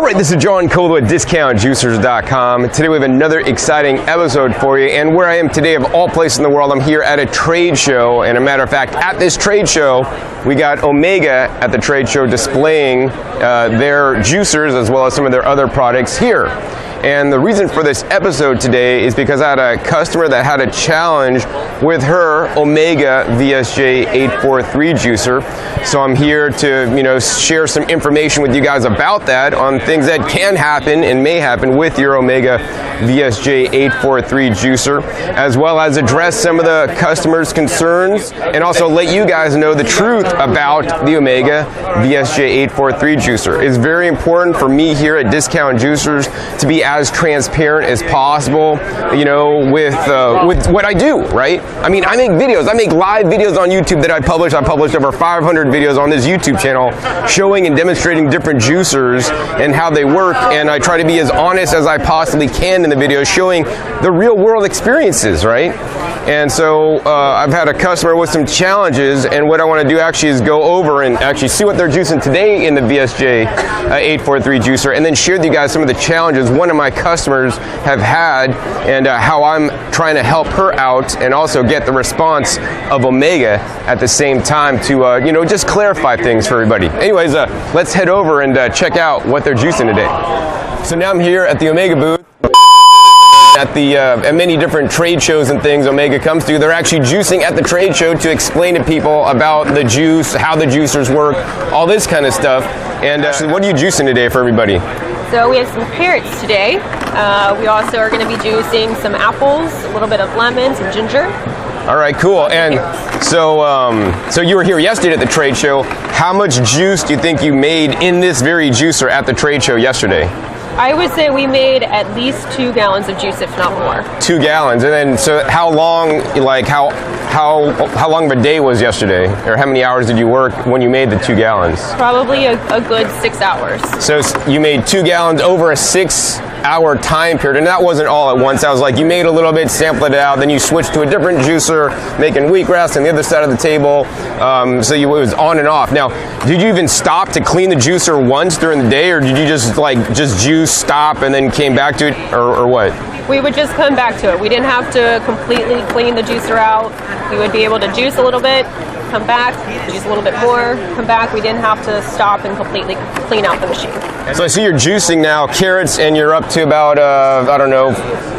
Alright, this is John Cole at DiscountJuicers.com. Today we have another exciting episode for you, and where I am today of all places in the world, I'm here at a trade show, and a matter of fact, at this trade show, we got Omega at the trade show displaying their juicers as well as some of their other products here. And the reason for this episode today is because I had a customer that had a challenge with her Omega VSJ 843 juicer. So I'm here to, share some information with you guys about that, on things that can happen and may happen with your Omega VSJ 843 juicer, as well as address some of the customers' concerns and also let you guys know the truth about the Omega VSJ 843 juicer. It's very important for me here at Discount Juicers to be as transparent as possible, with what I do, right? I mean, I make videos. I make live videos on YouTube that I publish. I published over 500 videos on this YouTube channel showing and demonstrating different juicers and how they work, and I try to be as honest as I possibly can in the videos, showing the real world experiences, right? And so I've had a customer with some challenges, and what I want to do actually is go over and actually see what they're juicing today in the VSJ 843 juicer, and then share with you guys some of the challenges one of my customers have had, and how I'm trying to help her out and also get the response of Omega at the same time to just clarify things for everybody. Anyways, let's head over and check out what they're juicing today. So now I'm here at the Omega booth. At many different trade shows and things Omega comes to, they're actually juicing at the trade show to explain to people about the juice, how the juicers work, all this kind of stuff. And actually, what are you juicing today for everybody? So we have some carrots today. We also are going to be juicing some apples, a little bit of lemon, some ginger. All right, cool. And so you were here yesterday at the trade show. How much juice do you think you made in this very juicer at the trade show yesterday? I would say we made at least 2 gallons of juice, if not more. 2 gallons, and then so how long? How long of a day was yesterday, or how many hours did you work when you made the 2 gallons? Probably a good 6 hours. So you made 2 gallons over a 6-hour time period, and that wasn't all at once. I was like, you made a little bit, sampled it out, then you switched to a different juicer, making wheatgrass on the other side of the table. So it was on and off. Now, did you even stop to clean the juicer once during the day, or did you just juice, stop, and then came back to it, or what? We would just come back to it. We didn't have to completely clean the juicer out. We would be able to juice a little bit, come back, juice a little bit more, come back. We didn't have to stop and completely clean out the machine. So I see you're juicing now carrots, and you're up to about,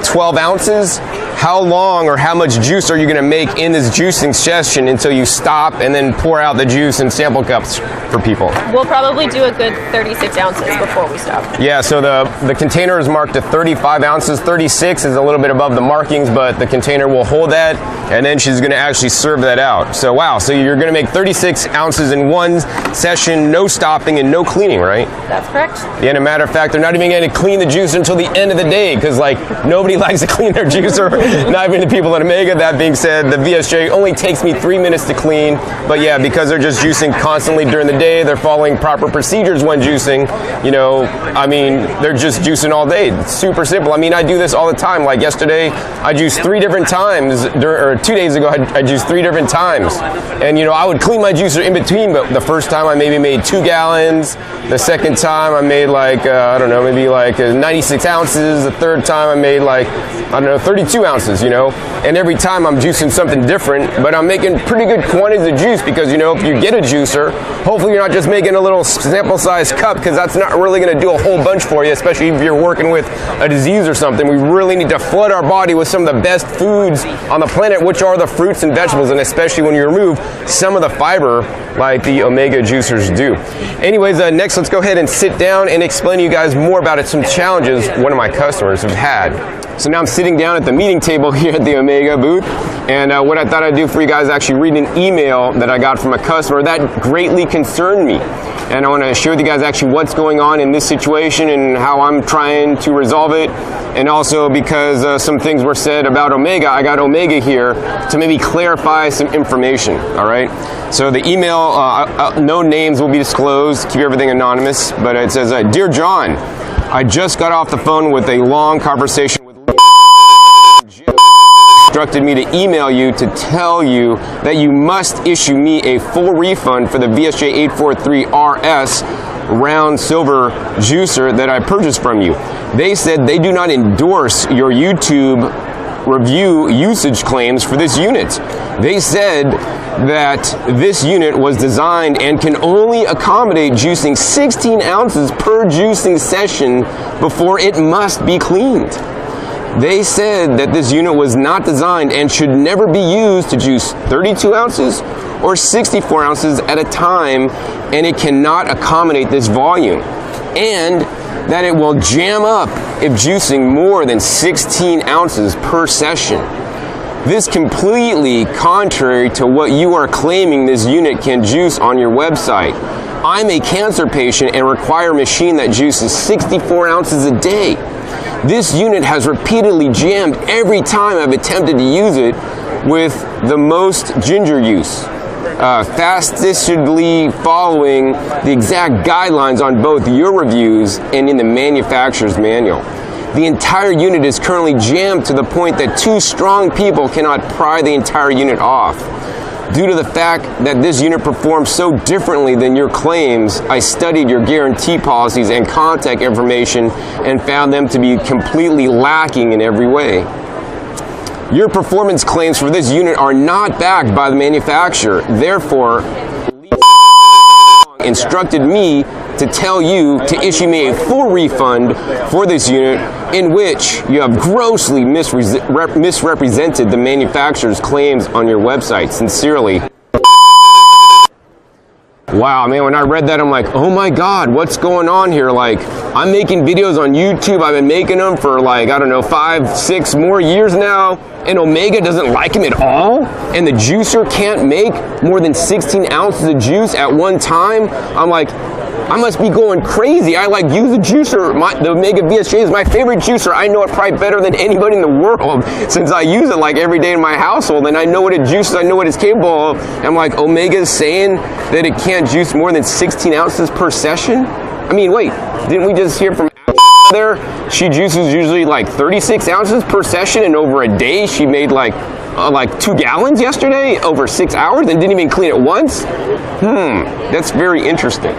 12 ounces. How long or how much juice are you going to make in this juicing session until you stop and then pour out the juice in sample cups for people? We'll probably do a good 36 ounces before we stop. Yeah, so the container is marked to 35 ounces. 36 is a little bit above the markings, but the container will hold that, and then she's going to actually serve that out. So wow, so you're going to make 36 ounces in one session, no stopping and no cleaning, right? That's correct. Yeah, and a matter of fact, they're not even going to clean the juicer until the end of the day, because nobody likes to clean their juicer. Not even the people at Omega. That being said, the VSJ only takes me 3 minutes to clean, but yeah, because they're just juicing constantly during the day, they're following proper procedures when juicing, they're just juicing all day. It's super simple. I mean, I do this all the time. Like yesterday, I juiced 3 different times, or 2 days ago, I juiced 3 different times. And, I would clean my juicer in between, but the first time I maybe made 2 gallons, the second time I made maybe 96 ounces, the third time I made 32 ounces, and every time I'm juicing something different, but I'm making pretty good quantities of juice because, if you get a juicer, hopefully you're not just making a little sample size cup, because that's not really going to do a whole bunch for you, especially if you're working with a disease or something. We really need to flood our body with some of the best foods on the planet, which are the fruits and vegetables, and especially when you remove some of the fiber like the Omega juicers do. Anyways, next let's go ahead and sit down and explain to you guys more about it, some challenges one of my customers have had. So now I'm sitting down at the meeting table here at the Omega booth, and what I thought I'd do for you guys is actually read an email that I got from a customer that greatly concerned me. And I want to share with you guys actually what's going on in this situation and how I'm trying to resolve it. And also because some things were said about Omega, I got Omega here to maybe clarify some information, all right? So the email, no names will be disclosed, keep everything anonymous, but it says, Dear John, I just got off the phone with a long conversation with instructed me to email you to tell you that you must issue me a full refund for the VSJ 843 RS round silver juicer that I purchased from you. They said they do not endorse your YouTube review usage claims for this unit. They said that this unit was designed and can only accommodate juicing 16 ounces per juicing session before it must be cleaned. They said that this unit was not designed and should never be used to juice 32 ounces or 64 ounces at a time, and it cannot accommodate this volume, and that it will jam up if juicing more than 16 ounces per session. This completely contrary to what you are claiming this unit can juice on your website. I'm a cancer patient and require a machine that juices 64 ounces a day. This unit has repeatedly jammed every time I've attempted to use it with the most ginger use, fastidiously following the exact guidelines on both your reviews and in the manufacturer's manual. The entire unit is currently jammed to the point that two strong people cannot pry the entire unit off. Due to the fact that this unit performs so differently than your claims, I studied your guarantee policies and contact information and found them to be completely lacking in every way. Your performance claims for this unit are not backed by the manufacturer. Therefore, instructed me to tell you to issue me a full refund for this unit, in which you have grossly misrepresented the manufacturer's claims on your website. Sincerely. Wow, man, when I read that, I'm like, oh my God, what's going on here? Like, I'm making videos on YouTube. I've been making them for like, I don't know, 5, 6 more years now, and Omega doesn't like them at all, and the juicer can't make more than 16 ounces of juice at one time. I'm like, I must be going crazy. I like use the juicer. The Omega VSJ is my favorite juicer. I know it probably better than anybody in the world, since I use it like every day in my household, and I know what it juices. I know what it's capable of. I'm like, Omega is saying that it can't juice more than 16 ounces per session? I mean, wait, didn't we just hear from there? She juices usually like 36 ounces per session, and over a day she made like 2 gallons yesterday over 6 hours and didn't even clean it once? That's very interesting.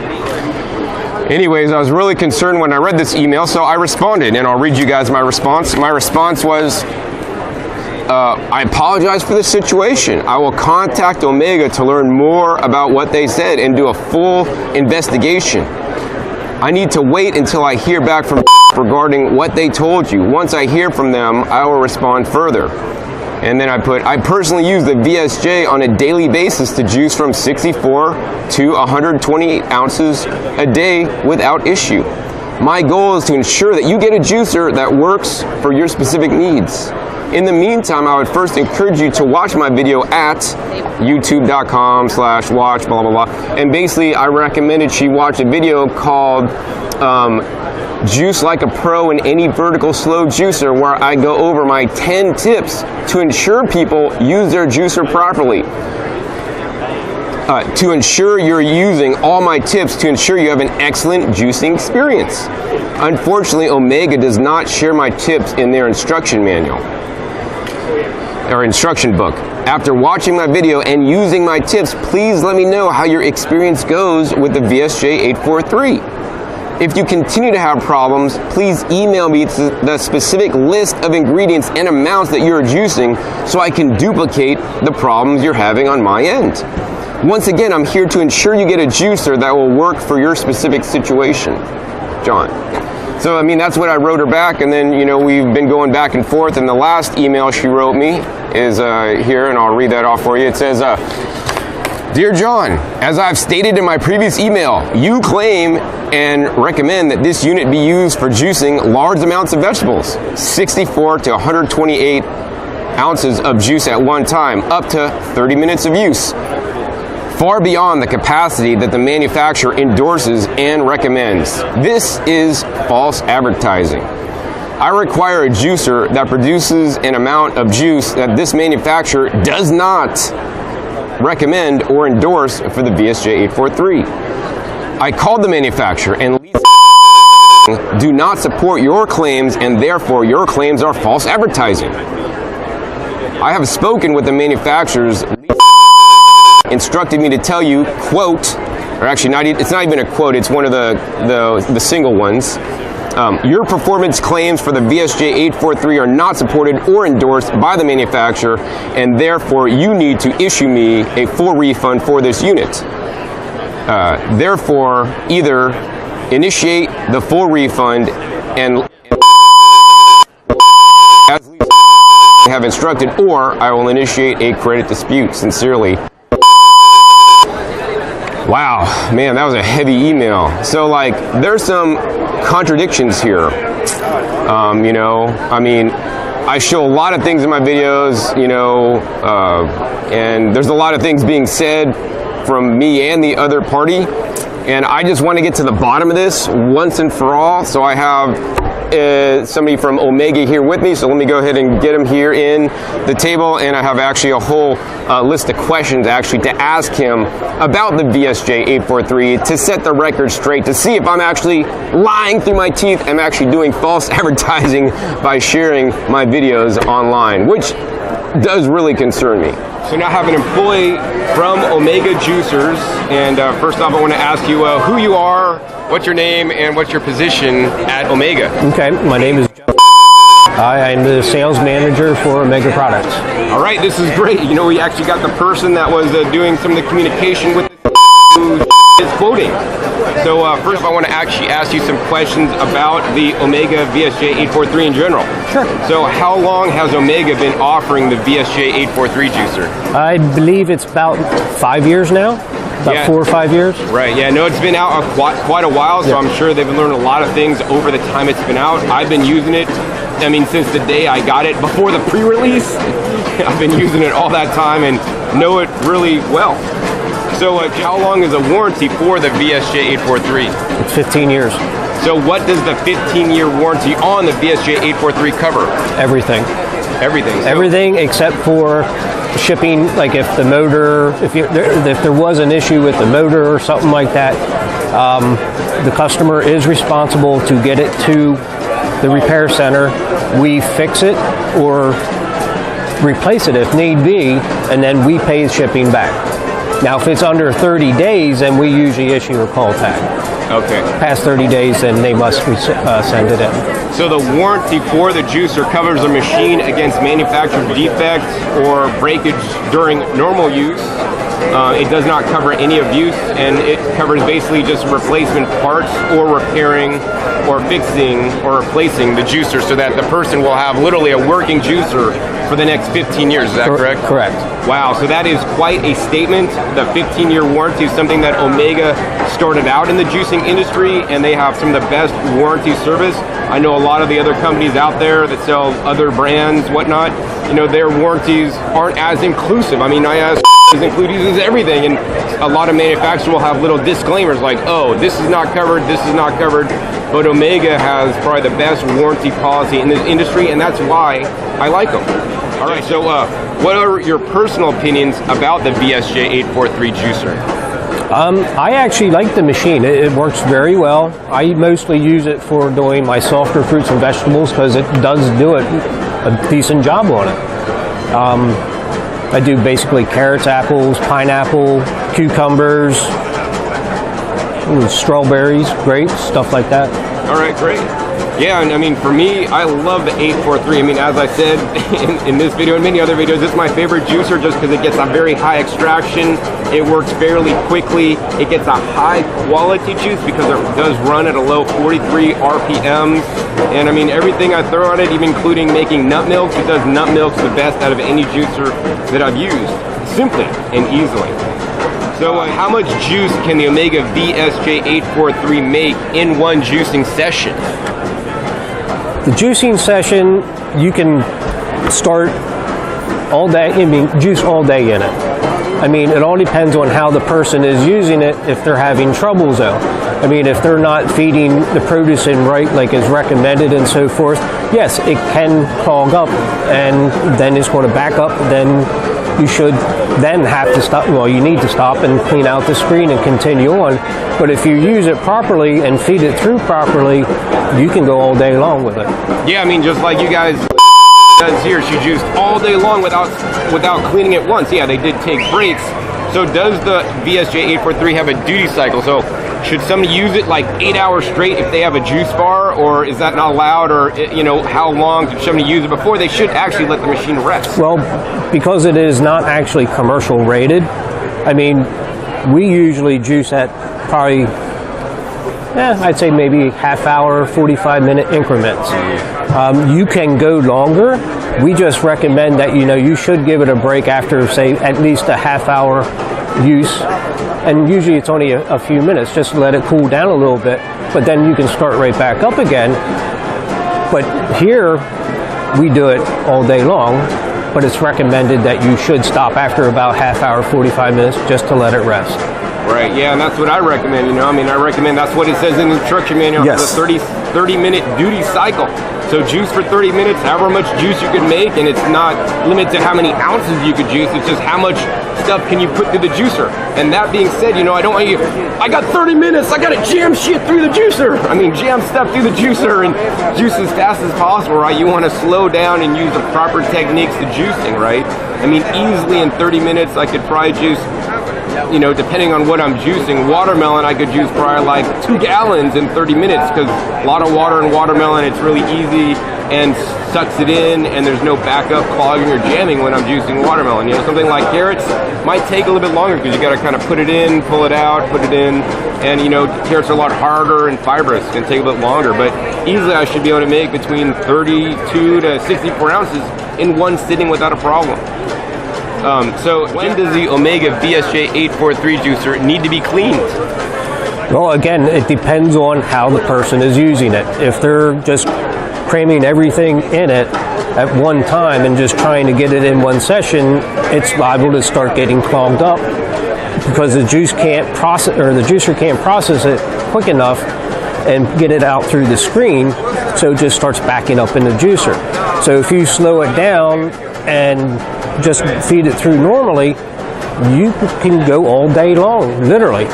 Anyways, I was really concerned when I read this email, so I responded, and I'll read you guys my response. My response was, I apologize for this situation. I will contact Omega to learn more about what they said and do a full investigation. I need to wait until I hear back from regarding what they told you. Once I hear from them, I will respond further. And then I put, I personally use the VSJ on a daily basis to juice from 64 to 128 ounces a day without issue. My goal is to ensure that you get a juicer that works for your specific needs. In the meantime, I would first encourage you to watch my video at youtube.com/watch blah blah blah. And basically, I recommended she watch a video called Juice Like a Pro in Any Vertical Slow Juicer, where I go over my 10 tips to ensure people use their juicer properly. To ensure you're using all my tips to ensure you have an excellent juicing experience. Unfortunately, Omega does not share my tips in their instruction manual or instruction book. After watching my video and using my tips, please let me know how your experience goes with the VSJ 843. If you continue to have problems, please email me the specific list of ingredients and amounts that you're juicing so I can duplicate the problems you're having on my end. Once again, I'm here to ensure you get a juicer that will work for your specific situation. John. So, I mean, that's what I wrote her back, and then, you know, we've been going back and forth, and the last email she wrote me is here, and I'll read that off for you. It says, Dear John, as I've stated in my previous email, you claim and recommend that this unit be used for juicing large amounts of vegetables, 64 to 128 ounces of juice at one time, up to 30 minutes of use, far beyond the capacity that the manufacturer endorses and recommends. This is false advertising. I require a juicer that produces an amount of juice that this manufacturer does not recommend or endorse for the VSJ 843. I called the manufacturer and do not support your claims, and therefore your claims are false advertising. I have spoken with the manufacturers, instructed me to tell you, quote, or actually it's not even a quote, it's one of the single ones. Your performance claims for the VSJ843 are not supported or endorsed by the manufacturer, and therefore you need to issue me a full refund for this unit. Therefore, either initiate the full refund and as I have instructed, or I will initiate a credit dispute. Sincerely. Wow, man, that was a heavy email. So like, there's some contradictions here. You know, I mean, I show a lot of things in my videos, you know, and there's a lot of things being said from me and the other party, and I just want to get to the bottom of this once and for all. So I have somebody from Omega here with me, so let me go ahead and get him here in the table, and I have actually a whole list of questions actually to ask him about the VSJ843 to set the record straight, to see if I'm actually lying through my teeth, I'm actually doing false advertising by sharing my videos online, which does really concern me. So now I have an employee from Omega Juicers, and first off I want to ask you who you are, what's your name, and what's your position at Omega? Okay, my name is I'm the sales manager for Omega Products. All right, this is great. You know, we actually got the person that was doing some of the communication with who is quoting. So first I want to actually ask you some questions about the Omega VSJ843 in general. Sure. So how long has Omega been offering the VSJ843 juicer? I believe it's about 5 years now. About 4 or 5 years. Right, yeah, no, it's been out quite a while, so I'm sure they've learned a lot of things over the time it's been out. I've been using it, I mean, since the day I got it, before the pre-release. I've been using it all that time and know it really well. So how long is a warranty for the VSJ843? It's 15 years. So what does the 15-year warranty on the VSJ843 cover? Everything. Everything? So everything except for shipping, like if the motor, if there was an issue with the motor or something like that, the customer is responsible to get it to the repair center. We fix it or replace it if need be, and then we pay shipping back. Now, if it's under 30 days, then we usually issue a call tag. Okay. Past 30 days, then they must send it in. So the warranty for the juicer covers the machine against manufacturer defects or breakage during normal use. It does not cover any abuse, and it covers basically just replacement parts or repairing or fixing or replacing the juicer so that the person will have literally a working juicer for the next 15 years. Is that correct? Correct. Wow, so that is quite a statement. The 15-year warranty is something that Omega started out in the juicing industry, and they have some of the best warranty service. I know a lot of the other companies out there that sell other brands, whatnot, you know, their warranties aren't as inclusive. I mean, I asked uses everything, and a lot of manufacturers will have little disclaimers like, oh, this is not covered, this is not covered, but Omega has probably the best warranty policy in this industry, and that's why I like them. All right, so what are your personal opinions about the VSJ843 juicer? I actually like the machine. It works very well. I mostly use it for doing my softer fruits and vegetables because it does do a decent job on it. I do basically carrots, apples, pineapple, cucumbers, strawberries, grapes, stuff like that. All right, great. Yeah, and I mean, for me, I love the 843. I mean, as I said in this video and many other videos, it's my favorite juicer just because it gets a very high extraction. It works fairly quickly. It gets a high quality juice because it does run at a low 43 RPMs. And I mean, everything I throw at it, even including making nut milks, it does nut milks the best out of any juicer that I've used, simply and easily. So how much juice can the Omega VSJ843 make in one juicing session? The juicing session, you can start all day, I mean, juice all day in it. I mean, it all depends on how the person is using it, if they're having troubles though. I mean, if they're not feeding the produce in right, like is recommended and so forth, yes, it can clog up and then it's going to back up, then you should then have to stop, well, you need to stop and clean out the screen and continue on. But if you use it properly and feed it through properly, you can go all day long with it. Yeah, I mean, just like you guys does here, she juiced all day long without cleaning it once. Yeah, they did take breaks, So does the VSJ843 have a duty cycle? So should somebody use it like 8 hours straight if they have a juice bar, or is that not allowed? Or, you know, how long should somebody use it before they should actually let the machine rest? Well, because it is not actually commercial rated, I mean, we usually juice at probably, I'd say maybe half hour, 45-minute increments. You can go longer. We just recommend that, you know, you should give it a break after, say, at least a half hour use. And usually it's only a few minutes, just let it cool down a little bit, but then you can start right back up again. But here, we do it all day long, but it's recommended that you should stop after about half hour, 45 minutes, just to let it rest. Right, yeah, and that's what I recommend, you know. I mean, I recommend, that's what it says in the instruction manual, yes. The 30-minute duty cycle. So juice for 30 minutes, however much juice you can make, and it's not limited to how many ounces you could juice, it's just how much stuff can you put through the juicer. And that being said, you know, I don't want you, I got 30 minutes, I gotta jam shit through the juicer. I mean, jam stuff through the juicer and juice as fast as possible, right? You wanna slow down and use the proper techniques to juicing, right? I mean, easily in 30 minutes, I could probably juice, you know, depending on what I'm juicing. Watermelon, I could juice probably like 2 gallons in 30 minutes because a lot of water in watermelon, it's really easy and sucks it in, and there's no backup clogging or jamming when I'm juicing watermelon. You know, something like carrots might take a little bit longer because you got to kind of put it in, pull it out, put it in, and you know, carrots are a lot harder and fibrous, it's gonna take a bit longer, but easily I should be able to make between 32 to 64 ounces in one sitting without a problem. So when does the Omega VSJ843 juicer need to be cleaned? Well, again, it depends on how the person is using it. If they're just cramming everything in it at one time and just trying to get it in one session, it's liable to start getting clogged up because the juice can't process, or the juicer can't process it quick enough and get it out through the screen, so it just starts backing up in the juicer. So if you slow it down and just feed it through normally, you can go all day long, literally.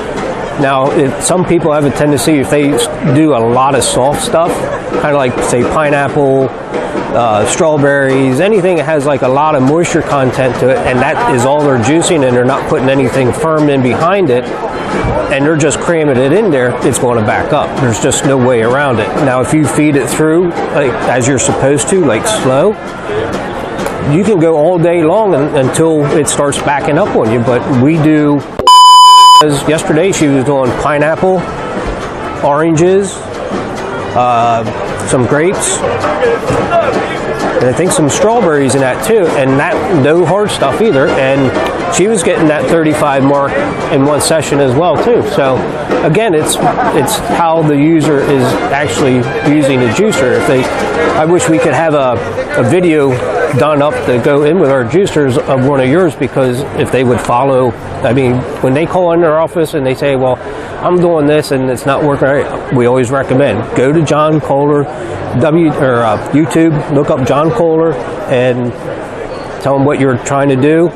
Now, some people have a tendency, if they do a lot of soft stuff, kind of like, say, pineapple, strawberries, anything that has like a lot of moisture content to it, and that is all they're juicing and they're not putting anything firm in behind it, and they're just cramming it in there, it's going to back up. There's just no way around it. Now, if you feed it through like as you're supposed to, like slow, you can go all day long until it starts backing up on you. But we do, as yesterday she was doing pineapple, oranges, some grapes, and I think some strawberries in that too, and that no hard stuff either, and she was getting that 35 mark in one session as well too. So again, it's how the user is actually using the juicer. I wish we could have a video done up to go in with our juicers of one of yours, because if they would follow, I mean, when they call in our office and they say, well, I'm doing this and it's not working right, we always recommend go to John Kohler, YouTube, look up John Kohler and tell him what you're trying to do.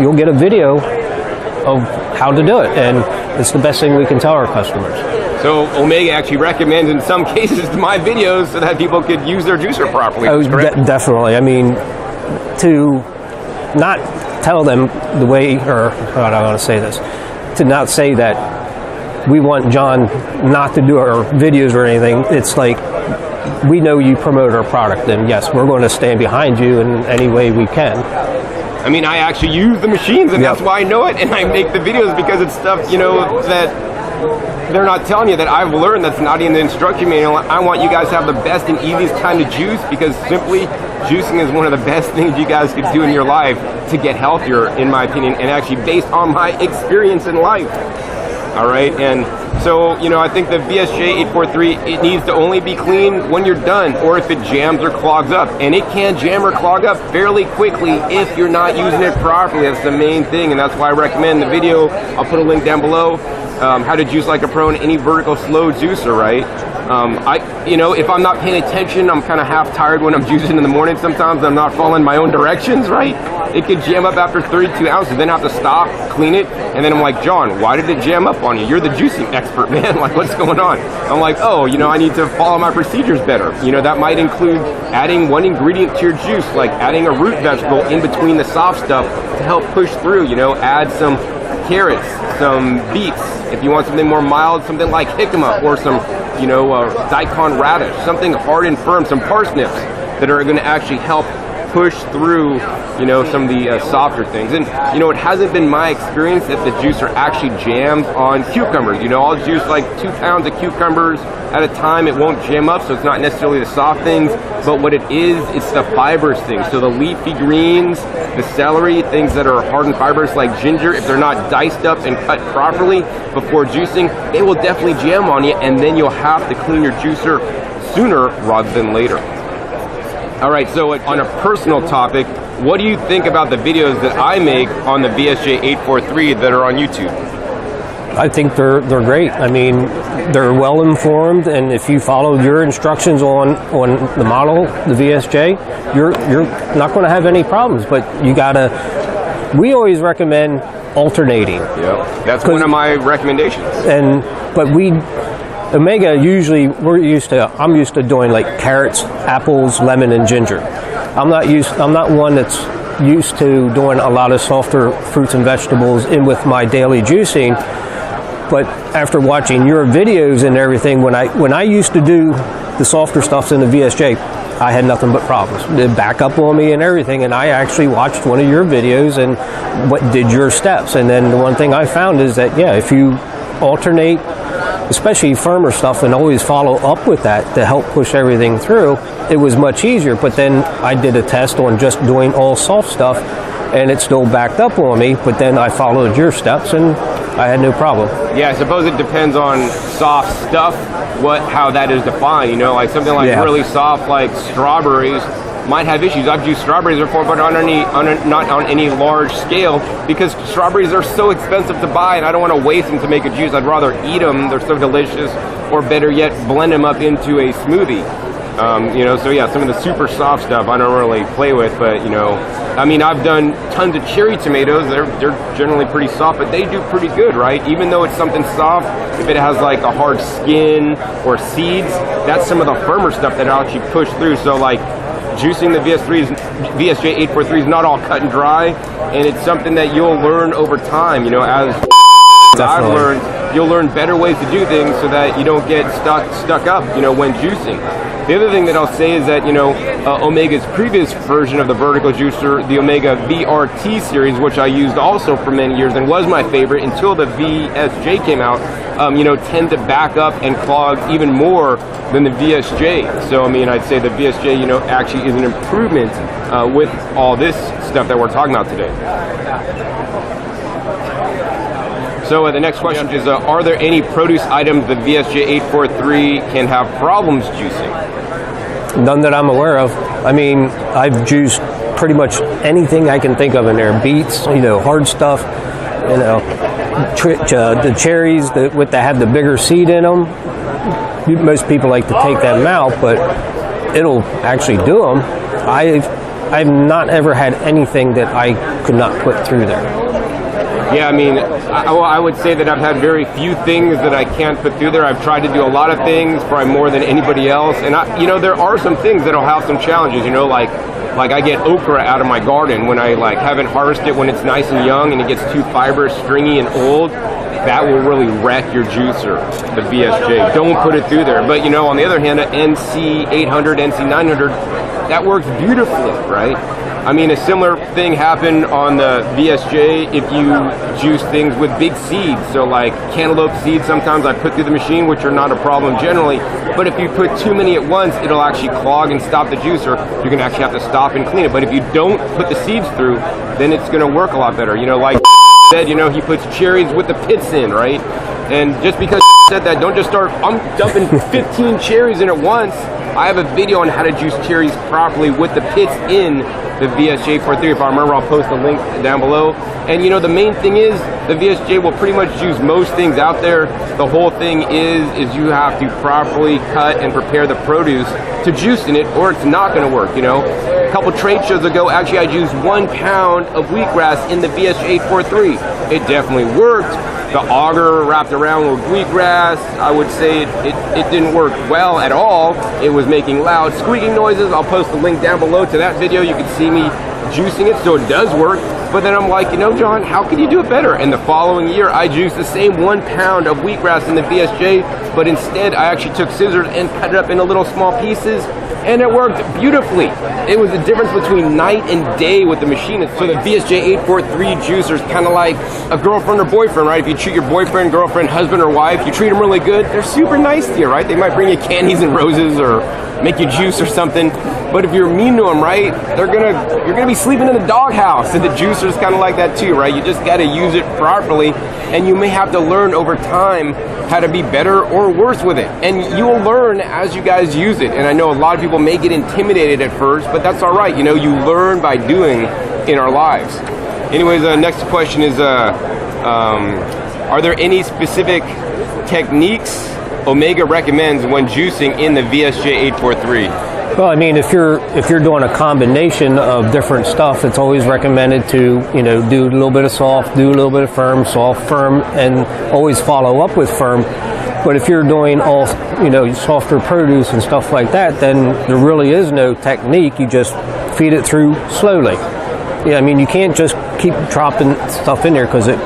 You'll get a video of how to do it, and it's the best thing we can tell our customers. So Omega actually recommends in some cases my videos so that people could use their juicer properly. Oh, definitely. I mean, to not tell them the way, or how do I want to say this, to not say that we want John not to do our videos or anything. It's like, we know you promote our product, and yes, we're going to stand behind you in any way we can. I mean, I actually use the machines, and that's why I know it, and I make the videos because it's stuff, you know, that they're not telling you, that I've learned that's not in the instruction manual. I want you guys to have the best and easiest time to juice, because simply juicing is one of the best things you guys could do in your life to get healthier, in my opinion, and actually based on my experience in life. All right, and so, you know, I think the VSJ843, it needs to only be clean when you're done, or if it jams or clogs up. And it can jam or clog up fairly quickly if you're not using it properly. That's the main thing, and that's why I recommend the video. I'll put a link down below, how to juice like a pro in any vertical slow juicer, right? If I'm not paying attention, I'm kind of half tired when I'm juicing in the morning. Sometimes I'm not following my own directions, right? It could jam up after 32 ounces, then I have to stop, clean it, and then I'm like, John, why did it jam up on you? You're the juicing expert, man. Like, what's going on? I'm like, oh, I need to follow my procedures better. That might include adding one ingredient to your juice, like adding a root vegetable in between the soft stuff to help push through. Add some carrots, some beets. If you want something more mild, something like jicama or some, daikon radish, something hard and firm, some parsnips that are going to actually help push through, some of the softer things. And, it hasn't been my experience that the juicer actually jams on cucumbers. I'll juice like 2 pounds of cucumbers at a time. It won't jam up, so it's not necessarily the soft things, but what it is, it's the fibrous things. So the leafy greens, the celery, things that are hard and fibrous like ginger, if they're not diced up and cut properly before juicing, they will definitely jam on you, and then you'll have to clean your juicer sooner rather than later. All right, so on a personal topic, what do you think about the videos that I make on the VSJ 843 that are on YouTube? I think they're great. I mean, they're well informed, and if you follow your instructions on the model, the VSJ, you're not going to have any problems. But we always recommend alternating. Yeah, that's one of my recommendations. But Omega, usually I'm used to doing like carrots, apples, lemon, and ginger. I'm not one that's used to doing a lot of softer fruits and vegetables in with my daily juicing. But after watching your videos and everything, when I used to do the softer stuffs in the VSJ, I had nothing but problems. They'd back up on me and everything, and I actually watched one of your videos and did your steps. And then the one thing I found is that, if you alternate, especially firmer stuff, and always follow up with that to help push everything through, it was much easier. But then I did a test on just doing all soft stuff, and it still backed up on me, but then I followed your steps and I had no problem. Yeah, I suppose it depends on soft stuff, how that is defined, like something like really soft like strawberries might have issues. I've juiced strawberries before, but not on any large scale, because strawberries are so expensive to buy, and I don't want to waste them to make a juice. I'd rather eat them; they're so delicious, or better yet, blend them up into a smoothie. So yeah, some of the super soft stuff I don't really play with, but I've done tons of cherry tomatoes. They're generally pretty soft, but they do pretty good, right? Even though it's something soft, if it has like a hard skin or seeds, that's some of the firmer stuff that actually push through. So like, juicing the VSJ 843 is not all cut and dry, and it's something that you'll learn over time. As I've learned, you'll learn better ways to do things so that you don't get stuck up, when juicing. The other thing that I'll say is that, Omega's previous version of the vertical juicer, the Omega VRT series, which I used also for many years and was my favorite until the VSJ came out, tend to back up and clog even more than the VSJ. So, I'd say the VSJ, actually is an improvement with all this stuff that we're talking about today. So the next question is, are there any produce items the VSJ 843 can have problems juicing? None that I'm aware of. I've juiced pretty much anything I can think of in there. Beets, hard stuff, the cherries that have the bigger seed in them. Most people like to take them out, but it'll actually do them. I've not ever had anything that I could not put through there. Yeah, I would say that I've had very few things that I can't put through there. I've tried to do a lot of things, probably more than anybody else. And there are some things that'll have some challenges. Like I get okra out of my garden when I haven't harvested it when it's nice and young, and it gets too fibrous, stringy, and old. That will really wreck your juicer, the VSJ. Don't put it through there. But on the other hand, an NC 800, NC 900, that works beautifully, right? A similar thing happened on the VSJ if you juice things with big seeds. So like cantaloupe seeds, sometimes I put through the machine, which are not a problem generally. But if you put too many at once, it'll actually clog and stop the juicer. You're going to actually have to stop and clean it. But if you don't put the seeds through, then it's going to work a lot better. Like said, he puts cherries with the pits in, right? And just because said that, don't just start, I'm dumping 15 cherries in at once. I have a video on how to juice cherries properly with the pits in the VSJ43. If I remember, I'll post the link down below. And you know, the main thing is the VSJ will pretty much juice most things out there. The whole thing is you have to properly cut and prepare the produce to juice in it, or it's not going to work. You know, a couple trade shows ago, actually I juiced 1 pound of wheatgrass in the VSJ43. It definitely worked. The auger wrapped around with wheatgrass, I would say it didn't work well at all. It was making loud squeaking noises. I'll post the link down below to that video. You can see me juicing it, so it does work. But then I'm like, you know, John, how can you do it better? And the following year, I juiced the same 1 pound of wheatgrass in the VSJ, but instead I actually took scissors and cut it up into little small pieces, and it worked beautifully. It was the difference between night and day with the machine. So the VSJ843 juicer is kind of like a girlfriend or boyfriend, right? If you treat your boyfriend, girlfriend, husband, or wife, you treat them really good, they're super nice to you, right? They might bring you candies and roses or make you juice or something. But if you're mean to them, right, you're gonna be sleeping in the doghouse. And the juicer is kind of like that too, right? You just got to use it properly, and you may have to learn over time how to be better or worse with it. And you will learn as you guys use it. And I know a lot of people may get intimidated at first, but that's all right. You know, you learn by doing in our lives. Anyways, next question is, are there any specific techniques Omega recommends when juicing in the VSJ843? Well, I mean, if you're doing a combination of different stuff, it's always recommended to, you know, do a little bit of soft, do a little bit of firm, soft, firm, and always follow up with firm. But if you're doing all, you know, softer produce and stuff like that, then there really is no technique. You just feed it through slowly. Yeah, I mean, you can't just keep dropping stuff in there because it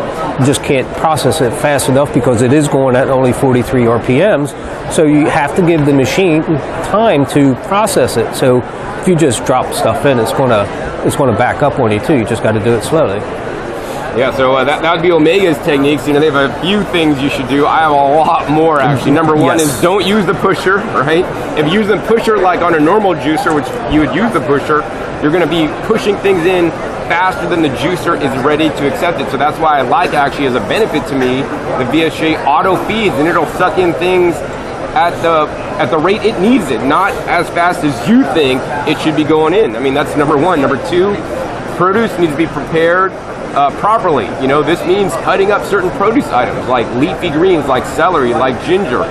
just can't process it fast enough because it is going at only 43 RPMs. So you have to give the machine time to process it. So if you just drop stuff in, it's going to back up on you too. You just got to do it slowly. Yeah, so that would be Omega's techniques. You know, they have a few things you should do. I have a lot more, actually. Number one is don't use the pusher, right? If you use the pusher like on a normal juicer, which you would use the pusher, you're going to be pushing things in faster than the juicer is ready to accept it. So that's why I like, actually, as a benefit to me, the VSJ auto feeds, and it'll suck in things at the rate it needs it, not as fast as you think it should be going in. I mean, that's number one. Number two, produce needs to be prepared properly. You know, this means cutting up certain produce items like leafy greens, like celery, like ginger.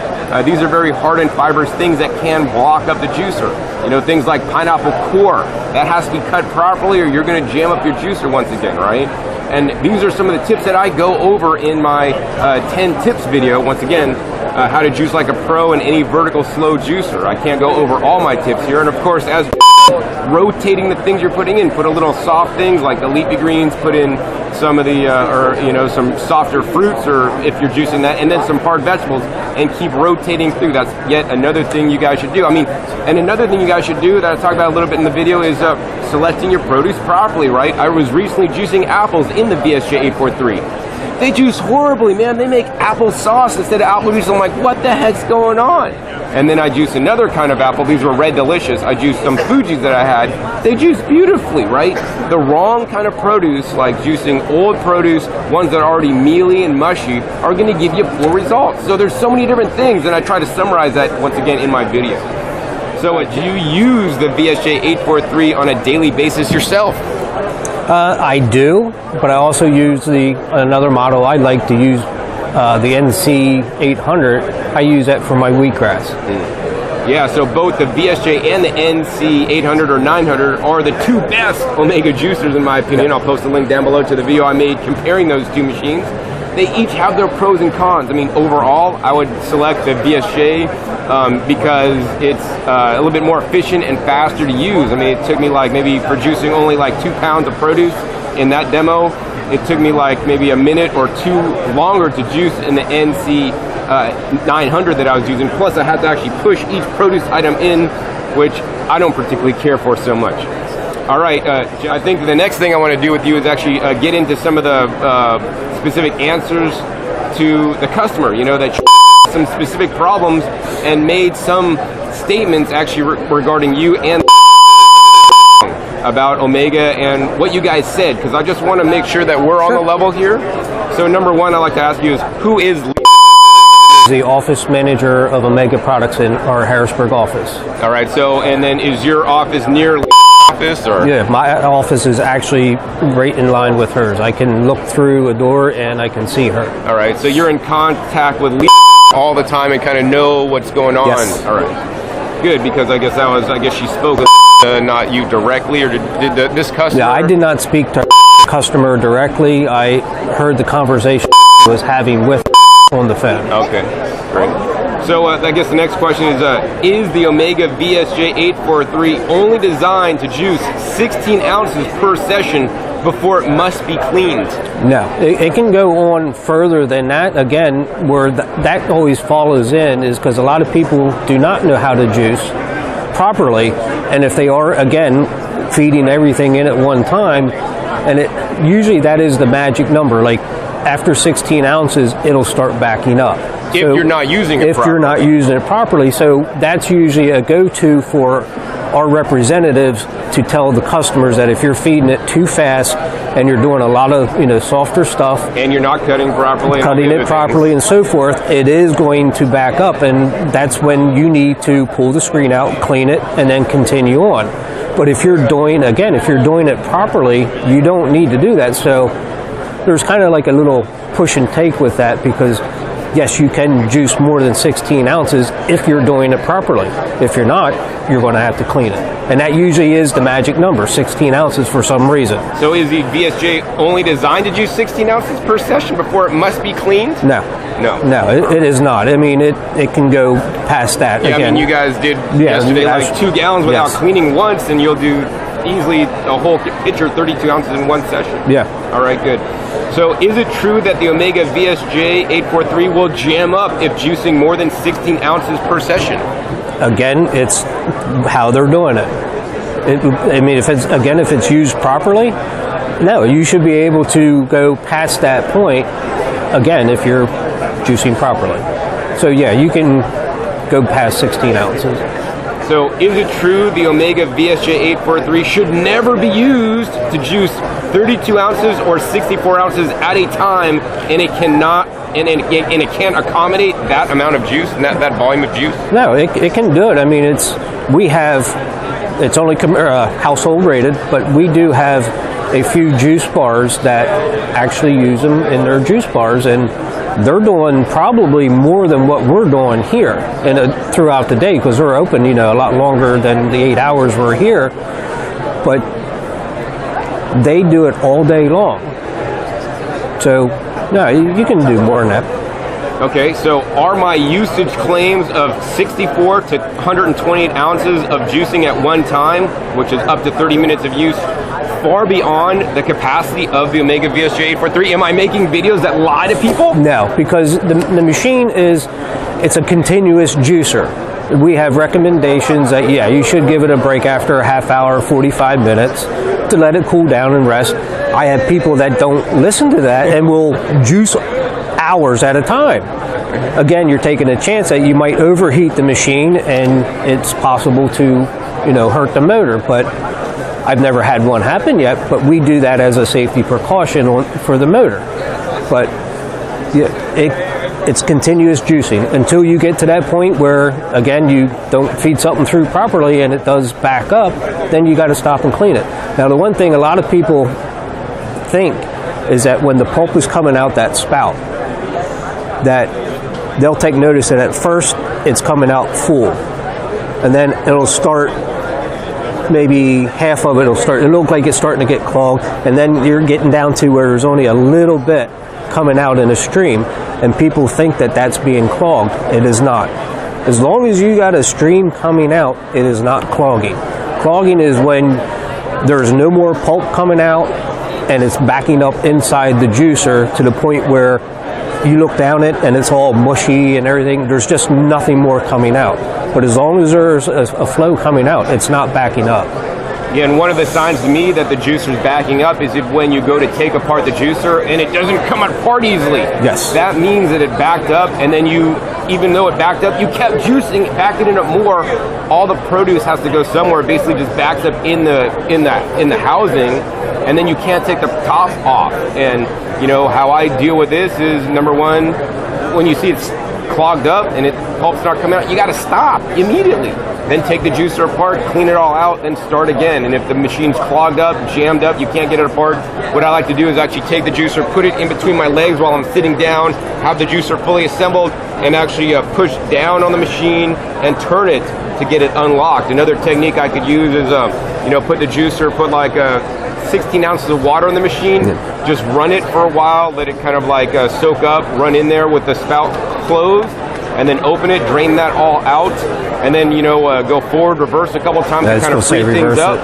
These are very hard and fibrous things that can block up the juicer. You know, things like pineapple core, that has to be cut properly or you're going to jam up your juicer once again, right? And these are some of the tips that I go over in my 10 tips video. Once again, how to juice like a pro in any vertical slow juicer. I can't go over all my tips here. And of course, as rotating the things you're putting in, put a little soft things like the leafy greens, put in some of the or you know, some softer fruits, or if you're juicing that, and then some hard vegetables, and keep rotating through. That's yet another thing you guys should do. I mean, and another thing you guys should do that I talked about a little bit in the video is selecting your produce properly, right? I was recently juicing apples in the VSJ843. They juice horribly, man. They make apple sauce instead of apple juice. I'm like, what the heck's going on? And then I juiced another kind of apple. These were Red Delicious. I juiced some Fujis that I had. They juice beautifully, right? The wrong kind of produce, like juicing old produce, ones that are already mealy and mushy, are going to give you poor results. So there's so many different things, and I try to summarize that once again in my video. So do you use the VSJ843 on a daily basis yourself? I do, but I also use another model I like to use, the NC800. I use that for my wheatgrass. Yeah, so both the VSJ and the NC800 or 900 are the two best Omega juicers in my opinion. I'll post a link down below to the video I made comparing those two machines. They each have their pros and cons. I mean, overall, I would select the VSJ because it's a little bit more efficient and faster to use. I mean, it took me like maybe for juicing only like 2 pounds of produce in that demo. It took me like maybe a minute or two longer to juice in the NC 900 that I was using. Plus, I had to actually push each produce item in, which I don't particularly care for so much. All right, I think the next thing I want to do with you is actually get into some of the specific answers to the customer, you know, that some specific problems and made some statements actually regarding you and about Omega and what you guys said, because I just want to make sure that we're on the level here. So number one, I'd like to ask you is, who is the office manager of Omega products in our Harrisburg office? All right, so, and then is your office near office, or? Yeah, my office is actually right in line with hers. I can look through a door and I can see her. All right, so you're in contact with all the time and kind of know what's going on. Yes. All right, good, because I guess she spoke with not you directly, or did this customer? Yeah, I did not speak to customer directly. I heard the conversation was having with on the phone. Okay, great. So I guess the next question is the Omega VSJ 843 only designed to juice 16 ounces per session before it must be cleaned? No, it can go on further than that. Again, where that always follows in is because a lot of people do not know how to juice properly, and if they are, again, feeding everything in at one time, and usually that is the magic number. Like after 16 ounces, it'll start backing up. If you're not using it properly. If you're not using it properly. So that's usually a go-to for our representatives to tell the customers that if you're feeding it too fast and you're doing a lot of softer stuff, and you're not cutting properly, and so forth, it is going to back up, and that's when you need to pull the screen out, clean it, and then continue on. But if you're doing it properly, you don't need to do that. So there's kind of like a little push and take with that, because yes, you can juice more than 16 ounces if you're doing it properly. If you're not, you're going to have to clean it. And that usually is the magic number, 16 ounces for some reason. So is the VSJ only designed to juice 16 ounces per session before it must be cleaned? No, it is not. I mean, it can go past that. Yeah, again, I mean, you guys did yesterday like 2 gallons without cleaning once, and you'll do easily a whole pitcher, 32 ounces in one session. Yeah. All right, good. So is it true that the Omega VSJ 843 will jam up if juicing more than 16 ounces per session? Again, it's how they're doing it. I mean, if it's used properly, no, you should be able to go past that point, again, if you're juicing properly. So yeah, you can go past 16 ounces. So is it true the Omega VSJ 843 should never be used to juice 32 ounces or 64 ounces at a time, and it cannot, and it can't accommodate that amount of juice and that volume of juice? No, it can do it. I mean, it's only household rated, but we do have a few juice bars that actually use them in their juice bars, and they're doing probably more than what we're doing here throughout the day, because they're open, a lot longer than the 8 hours we're here. But they do it all day long. So, no, you can do more than that. Okay, so are my usage claims of 64 to 128 ounces of juicing at one time, which is up to 30 minutes of use, far beyond the capacity of the Omega VSJ 843? Am I making videos that lie to people? No, because the machine it's a continuous juicer. We have recommendations that, you should give it a break after a half hour, 45 minutes to let it cool down and rest. I have people that don't listen to that and will juice hours at a time. Again, you're taking a chance that you might overheat the machine, and it's possible to, hurt the motor. But I've never had one happen yet, but we do that as a safety precaution for the motor. But it's continuous juicing until you get to that point where, again, you don't feed something through properly and it does back up, then you got to stop and clean it. Now, the one thing a lot of people think is that when the pulp is coming out that spout, that they'll take notice that at first it's coming out full, and then it'll start, maybe half of it'll look like it's starting to get clogged, and then you're getting down to where there's only a little bit coming out in a stream, and people think that that's being clogged. It is not. As long as you got a stream coming out, it is not clogging. Clogging is when there's no more pulp coming out and it's backing up inside the juicer to the point where you look down it and it's all mushy and everything. There's just nothing more coming out. But as long as there's a flow coming out, it's not backing up. Yeah, and one of the signs to me that the juicer's backing up is if when you go to take apart the juicer and it doesn't come apart easily. Yes. That means that it backed up, and then even though it backed up, you kept juicing, backing it up more. All the produce has to go somewhere. It basically just backs up in the housing, and then you can't take the top off. And how I deal with this is, number one, when you see it's clogged up and it pulp's not coming out, you got to stop immediately. Then take the juicer apart, clean it all out, then start again. And if the machine's clogged up, jammed up, you can't get it apart, what I like to do is actually take the juicer, put it in between my legs while I'm sitting down, have the juicer fully assembled, and actually push down on the machine and turn it to get it unlocked. Another technique I could use is, put the juicer, put like 16 ounces of water in the machine, just run it for a while, let it kind of like soak up, run in there with the spout closed, and then open it, drain that all out, and then go forward, reverse a couple times to kind of free things up,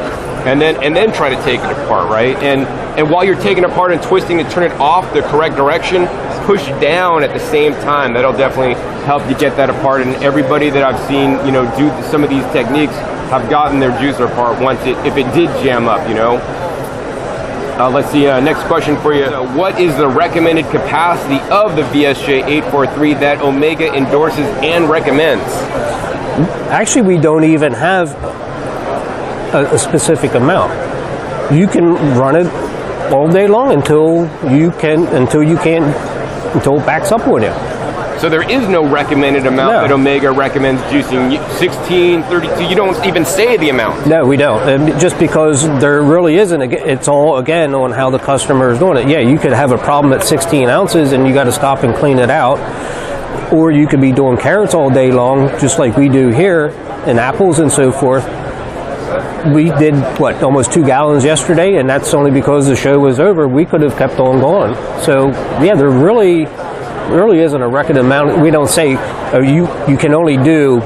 and then try to take it apart, right? And while you're taking it apart and twisting to turn it off the correct direction, push down at the same time. That'll definitely help you get that apart. And everybody that I've seen, do some of these techniques have gotten their juicer apart once if it did jam up, Let's see, next question for you. What is the recommended capacity of the VSJ 843 that Omega endorses and recommends? Actually, we don't even have a specific amount. You can run it all day long until it backs up on you. So there is no recommended amount that Omega recommends juicing. 16, 32, you don't even say the amount. No, we don't. And just because there really isn't. It's all, again, on how the customer is doing it. Yeah, you could have a problem at 16 ounces and you got to stop and clean it out. Or you could be doing carrots all day long, just like we do here, and apples and so forth. We did, almost 2 gallons yesterday, and that's only because the show was over. We could have kept on going. So, yeah, there really isn't a record amount. We don't say, oh, you can only do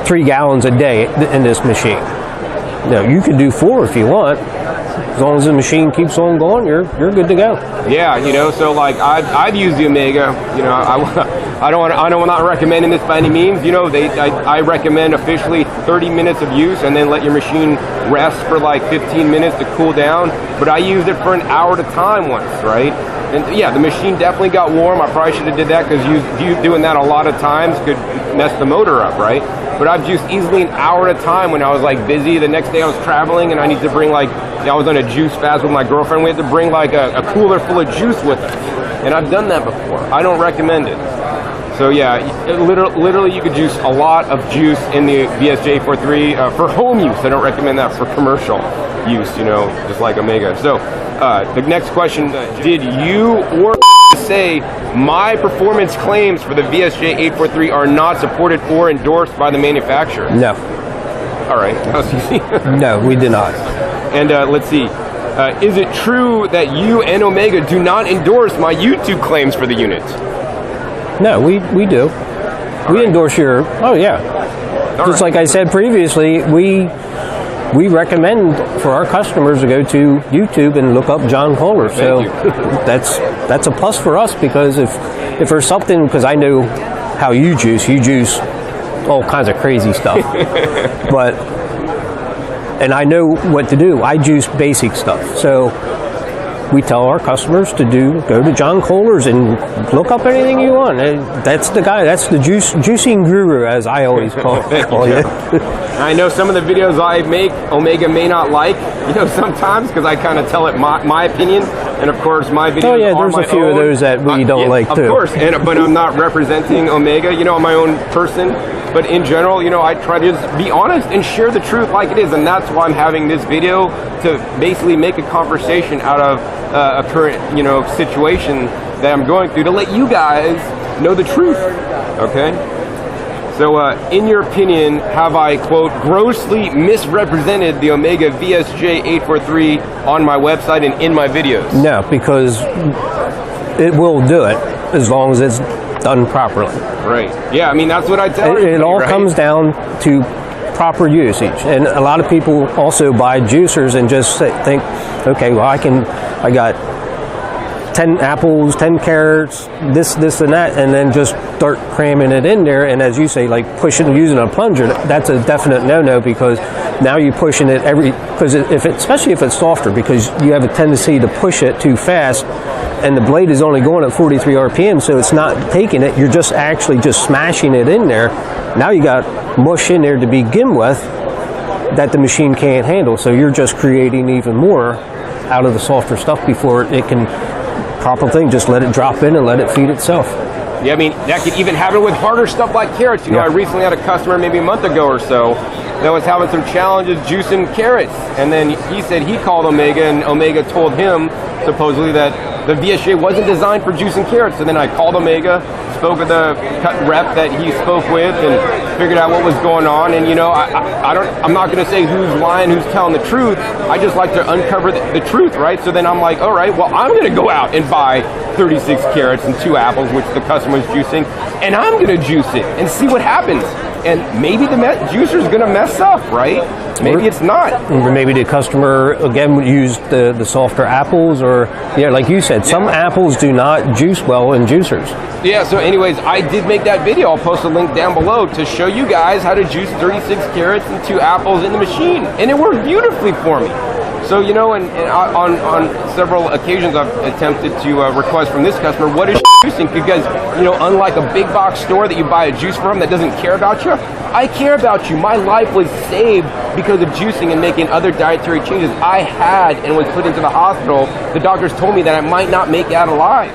3 gallons a day in this machine. No, you can do 4 if you want. As long as the machine keeps on going, you're good to go. Yeah, so like I've used the Omega. I'm not recommending this by any means. I recommend officially 30 minutes of use and then let your machine rest for like 15 minutes to cool down. But I used it for an hour at a time once, right? And yeah, the machine definitely got warm. I probably should have did that because you doing that a lot of times could mess the motor up, right? But I've juiced easily an hour at a time when I was like busy. The next day I was traveling and I need to bring I was on a juice fast with my girlfriend. We had to bring like a cooler full of juice with us. And I've done that before. I don't recommend it. So yeah, literally you could juice a lot of juice in the VSJ 843 for home use. I don't recommend that for commercial use, just like Omega. So the next question, did you or say my performance claims for the VSJ 843 are not supported or endorsed by the manufacturer? No. All right. That was easy. No, we did not. And let's see. Is it true that you and Omega do not endorse my YouTube claims for the unit? No, we do. We endorse your... Oh, yeah. Just like I said previously, we recommend for our customers to go to YouTube and look up John Kohler. So that's a plus for us, because if there's something, because I know how you juice all kinds of crazy stuff. And I know what to do. I juice basic stuff. So we tell our customers to go to John Kohler's and look up anything you want. And that's the guy. That's the juicing guru, as I always call you. I know some of the videos I make, Omega may not like, sometimes, because I kind of tell it my opinion. And of course, my videos are there's my a few own. of those that we don't like too. Of course, but I'm not representing Omega, I'm my own person. But in general, I try to just be honest and share the truth like it is. And that's why I'm having this video, to basically make a conversation out of a current, situation that I'm going through, to let you guys know the truth, okay? So, in your opinion, have I, quote, grossly misrepresented the Omega VSJ 843 on my website and in my videos? No, because it will do it as long as it's done properly. Right. Yeah, that's what I tell you. It all comes down to proper usage. And a lot of people also buy juicers and just think, okay, well, I got 10 apples, 10 carrots, this and that, and then just start cramming it in there. And as you say, like using a plunger, that's a definite no-no, because now you're pushing it especially if it's softer, because you have a tendency to push it too fast, and the blade is only going at 43 RPM, so it's not taking it. You're just actually smashing it in there. Now you got mush in there to begin with that the machine can't handle, so you're just creating even more out of the softer stuff before it can... Proper thing, just let it drop in and let it feed itself. Yeah, I mean, that could even happen with harder stuff like carrots. You know, I recently had a customer maybe a month ago or so that was having some challenges juicing carrots. And then he said he called Omega, and Omega told him, supposedly, that the VSJ wasn't designed for juicing carrots. So then I called Omega, spoke with the rep that he spoke with, and figured out what was going on. And, you know, I'm not going to say who's lying, who's telling the truth. I just like to uncover the truth, right? So then I'm like, all right, well, I'm going to go out and buy 36 carrots and 2 apples, which the customer was juicing, and I'm going to juice it and see what happens. And maybe the juicer's going to mess up, right? Maybe it's not. Or maybe the customer, again, used the softer apples, or, yeah, like you said, some apples do not juice well in juicers. Yeah, so anyways, I did make that video. I'll post a link down below to show you guys how to juice 36 carrots and 2 apples in the machine. And it worked beautifully for me. So, you know, and on several occasions I've attempted to request from this customer, what is juicing? Because, you know, unlike a big box store that you buy a juice from that doesn't care about you, I care about you. My life was saved because of juicing and making other dietary changes. I had and was put into the hospital. The doctors told me that I might not make it out alive.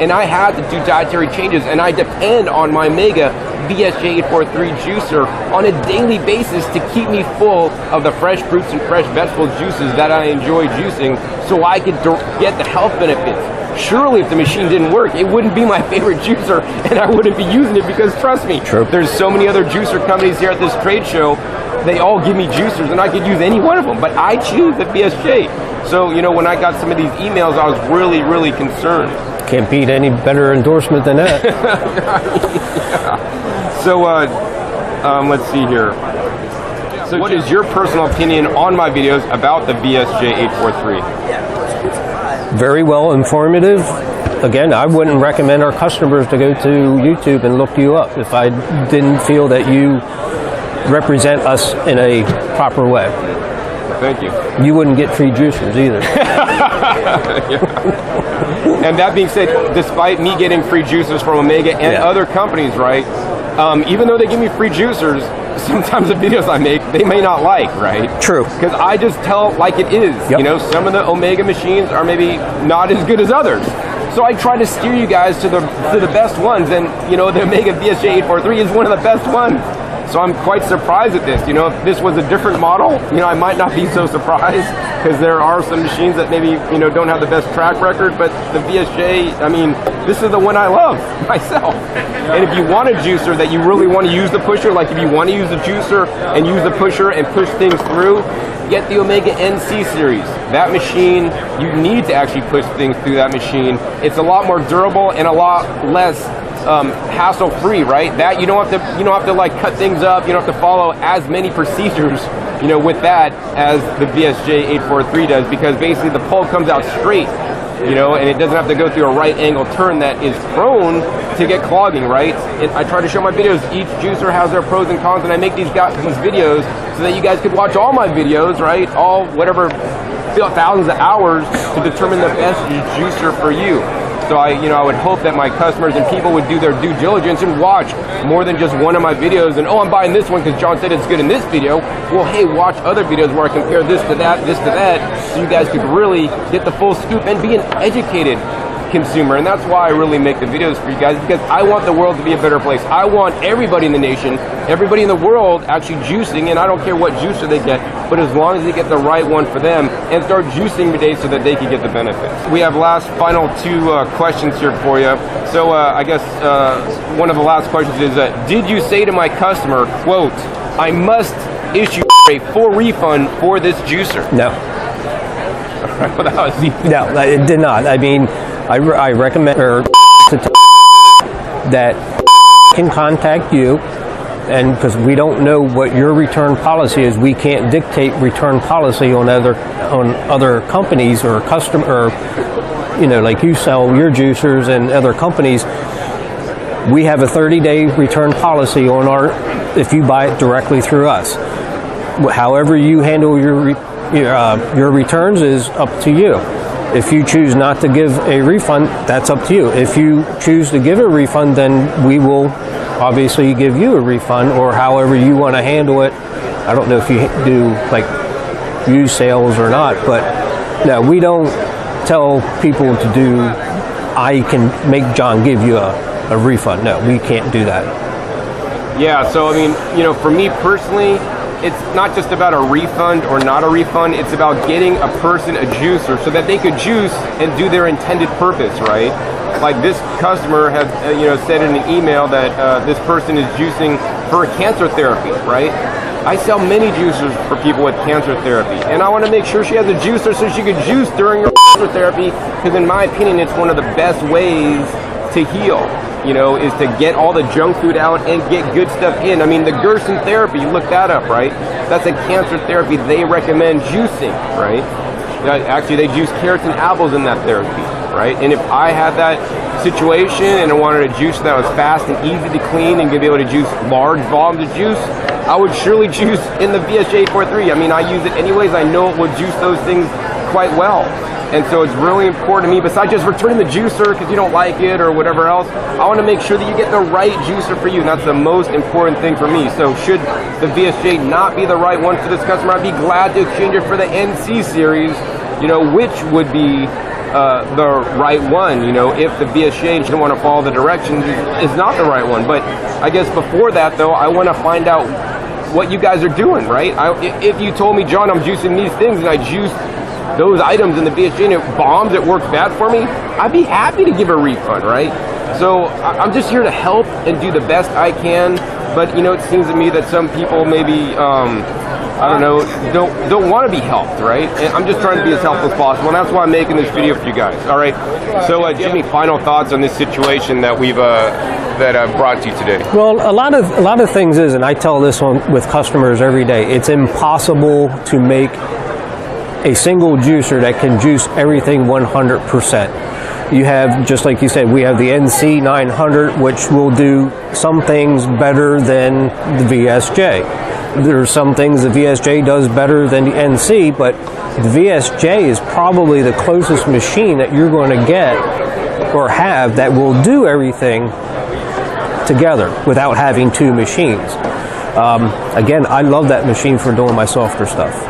And I had to do dietary changes, and I depend on my Omega VSJ 843 juicer on a daily basis to keep me full of the fresh fruits and fresh vegetable juices that I enjoy juicing, so I could get the health benefits. Surely if the machine didn't work, it wouldn't be my favorite juicer, and I wouldn't be using it, because trust me, there's so many other juicer companies here at this trade show. They all give me juicers, and I could use any one of them, but I choose the VSJ. So, you know, when I got some of these emails, I was really, really concerned. Can't beat any better endorsement than that. Yeah. So, let's see here. So what is your personal opinion on my videos about the VSJ 843? Very well informative. Again, I wouldn't recommend our customers to go to YouTube and look you up if I didn't feel that you represent us in a proper way. Thank you. You wouldn't get free juicers either. And that being said, despite me getting free juicers from Omega and other companies, right, even though they give me free juicers, sometimes the videos I make, they may not like, right? True. Because I just tell like it is. You know, some of the Omega machines are maybe not as good as others. So I try to steer you guys to the best ones, and, you know, the Omega VSJ 843 is one of the best ones. So I'm quite surprised at this. You know, if this was a different model, you know, I might not be so surprised, because there are some machines that maybe, you know, don't have the best track record, but the VSJ, I mean, this is the one I love myself. And if you want a juicer that you really want to use the pusher, like if you want to use the juicer and use the pusher and push things through, get the Omega NC series. That machine, you need to actually push things through that machine. It's a lot more durable and a lot less hassle-free, right? That you don't have to like cut things up. You don't have to follow as many procedures, you know, with that as the VSJ 843 does, because basically the pole comes out straight, you know, and it doesn't have to go through a right angle turn that is prone to get clogging, right? And I try to show my videos. Each juicer has their pros and cons, and I make these videos so that you guys could watch all my videos, right? All whatever, thousands of hours to determine the best juicer for you. So I would hope that my customers and people would do their due diligence and watch more than just one of my videos and, oh, I'm buying this one because John said it's good in this video. Well, hey, watch other videos where I compare this to that, so you guys could really get the full scoop and be an educated consumer. And that's why I really make the videos for you guys, because I want the world to be a better place. I want everybody in the nation, everybody in the world actually juicing, and I don't care what juicer they get, but as long as they get the right one for them and start juicing today so that they can get the benefits. We have final two questions here for you. So I guess one of the last questions is, did you say to my customer, quote, I must issue a full refund for this juicer? No. Well, that was easy. No, it did not. I mean, I recommend that can contact you, and because we don't know what your return policy is, we can't dictate return policy on other companies or you know, like you sell your juicers and other companies. We have a 30-day return policy on if you buy it directly through us. However you handle your returns is up to you. If you choose not to give a refund, that's up to you. If you choose to give a refund, then we will obviously give you a refund, or however you want to handle it. I don't know if you do like used sales or not, but no, we don't tell people to do, I can make John give you a a refund. No, we can't do that. Yeah, so I mean, you know, for me personally, it's not just about a refund or not a refund, it's about getting a person a juicer so that they could juice and do their intended purpose, right? Like this customer had, you know, said in an email that this person is juicing for cancer therapy, right? I sell many juicers for people with cancer therapy, and I want to make sure she has a juicer so she could juice during her cancer therapy, because in my opinion, it's one of the best ways to heal, you know, is to get all the junk food out and get good stuff in. I mean, the Gerson therapy, look that up, right? That's a cancer therapy. They recommend juicing, right? Actually, they juice carrots and apples in that therapy, right? And if I had that situation and I wanted a juice that was fast and easy to clean and be able to juice large volumes of juice, I would surely juice in the VSJ43. I mean, I use it anyways. I know it will juice those things quite well. And so it's really important to me, besides just returning the juicer because you don't like it or whatever else, I want to make sure that you get the right juicer for you. And that's the most important thing for me. So should the VSJ not be the right one for this customer, I'd be glad to exchange it for the NC series, you know, which would be the right one, you know, if the VSJ didn't want to follow the directions, is not the right one. But I guess before that, though, I want to find out what you guys are doing, right? If you told me, John, I'm juicing these things and I juice those items in the VSJ and it bombs, it works bad for me, I'd be happy to give a refund, right? So I'm just here to help and do the best I can. But, you know, it seems to me that some people maybe, I don't know, don't want to be helped, right? And I'm just trying to be as helpful as possible, and that's why I'm making this video for you guys. All right. So, do you have any final thoughts on this situation that we've brought to you today? Well, a lot of things is, and I tell this one with customers every day, it's impossible to make a single juicer that can juice everything 100%. You have, just like you said, we have the NC 900, which will do some things better than the VSJ. There are some things the VSJ does better than the NC, but the VSJ is probably the closest machine that you're going to get or have that will do everything together without having two machines. Again, I love that machine for doing my softer stuff.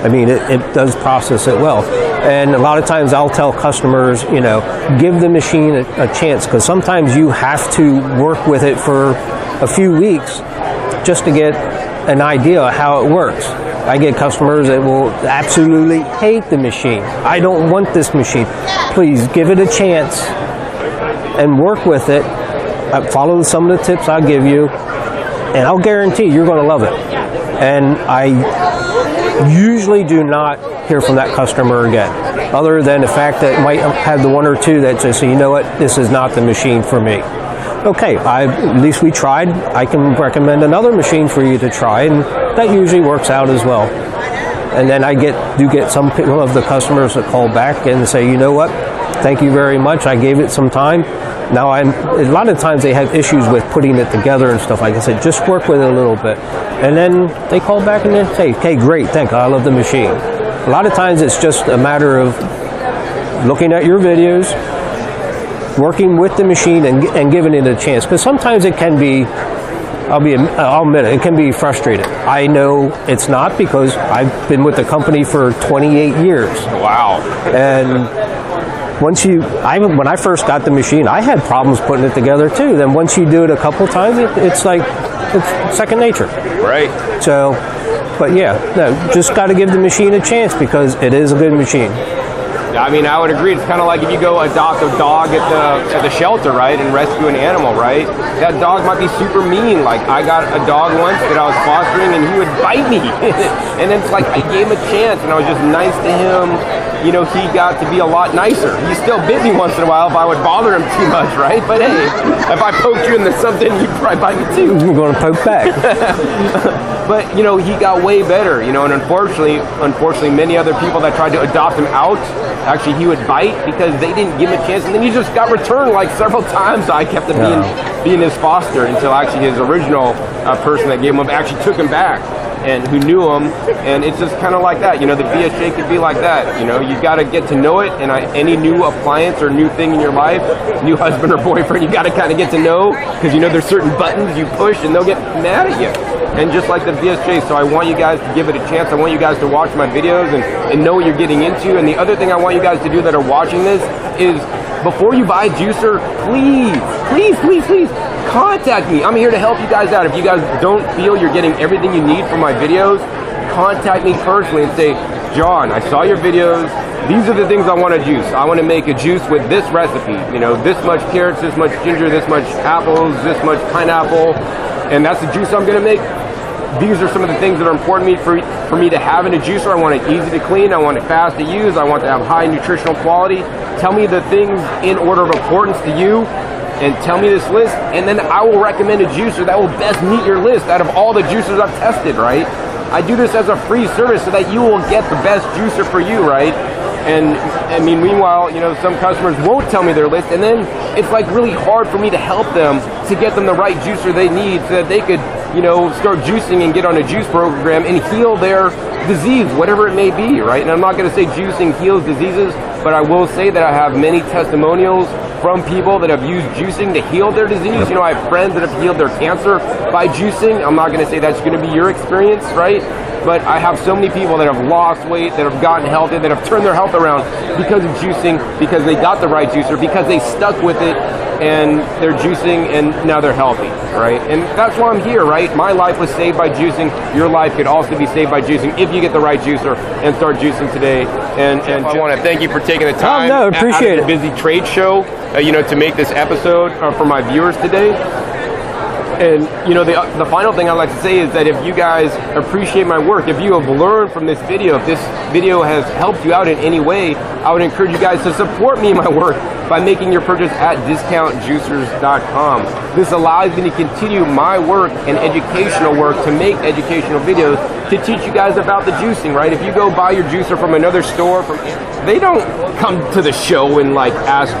I mean, it does process it well. And a lot of times I'll tell customers, you know, give the machine a chance, because sometimes you have to work with it for a few weeks just to get an idea of how it works. I get customers that will absolutely hate the machine. I don't want this machine. Please give it a chance and work with it. Follow some of the tips I'll give you, and I'll guarantee you're going to love it. And I usually do not hear from that customer again, other than the fact that might have the one or two that just say, you know what, this is not the machine for me. Okay, at least we tried. I can recommend another machine for you to try, and that usually works out as well. And then I do get some people of the customers that call back and say, you know what, thank you very much, I gave it some time. Now, a lot of times they have issues with putting it together and stuff. Like I said, just work with it a little bit. And then they call back and they say, okay, great, thank you, I love the machine. A lot of times it's just a matter of looking at your videos, working with the machine, and giving it a chance. Because sometimes it can be, I'll admit it can be frustrating. I know it's not, because I've been with the company for 28 years. Wow. And when I first got the machine, I had problems putting it together too. Then once you do it a couple times, it's like, it's second nature. Right. So, but yeah, no, just got to give the machine a chance, because it is a good machine. I mean, I would agree. It's kind of like if you go adopt a dog at the shelter, right, and rescue an animal, right? That dog might be super mean. Like, I got a dog once that I was fostering, and he would bite me. And it's like, I gave him a chance, and I was just nice to him. You know, he got to be a lot nicer. He still bit me once in a while if I would bother him too much, right? But hey, if I poked you in the something, you'd probably bite me too. We're going to poke back. But, you know, he got way better, you know, and unfortunately, many other people that tried to adopt him out, actually he would bite because they didn't give him a chance, and then he just got returned like several times. So I kept him being his foster until actually his original person that gave him up actually took him back, and who knew him. And it's just kind of like that, you know, the VSJ could be like that. You know, you got to get to know it, and any new appliance or new thing in your life, new husband or boyfriend, you got to kind of get to know, because you know there's certain buttons you push and they'll get mad at you. And just like the VSJ, so I want you guys to give it a chance. I want you guys to watch my videos and know what you're getting into. And the other thing I want you guys to do that are watching this is before you buy a juicer, please contact me. I'm here to help you guys out. If you guys don't feel you're getting everything you need from my videos, contact me personally and say, John, I saw your videos. These are the things I want to juice. I want to make a juice with this recipe. You know, this much carrots, this much ginger, this much apples, this much pineapple, and that's the juice I'm going to make. These are some of the things that are important for me to have in a juicer. I want it easy to clean. I want it fast to use. I want to have high nutritional quality. Tell me the things in order of importance to you, and tell me this list, and then I will recommend a juicer that will best meet your list out of all the juicers I've tested, right? I do this as a free service so that you will get the best juicer for you, right? And I mean, meanwhile, you know, some customers won't tell me their list, and then it's like really hard for me to help them to get them the right juicer they need so that they could, you know, start juicing and get on a juice program and heal their disease, whatever it may be, right? And I'm not going to say juicing heals diseases, but I will say that I have many testimonials from people that have used juicing to heal their disease. You know, I have friends that have healed their cancer by juicing. I'm not going to say that's going to be your experience, right? But I have so many people that have lost weight, that have gotten healthy, that have turned their health around because of juicing, because they got the right juicer, because they stuck with it, and they're juicing, and now they're healthy, right? And that's why I'm here, right? My life was saved by juicing. Your life could also be saved by juicing if you get the right juicer and start juicing today. And I want to thank you for taking the time out of your busy trade show, you know, to make this episode for my viewers today. And, you know, the final thing I'd like to say is that if you guys appreciate my work, if you have learned from this video, if this video has helped you out in any way, I would encourage you guys to support me in my work by making your purchase at discountjuicers.com. This allows me to continue my work and educational work to make educational videos to teach you guys about the juicing, right? If you go buy your juicer from another store, they don't come to the show and like ask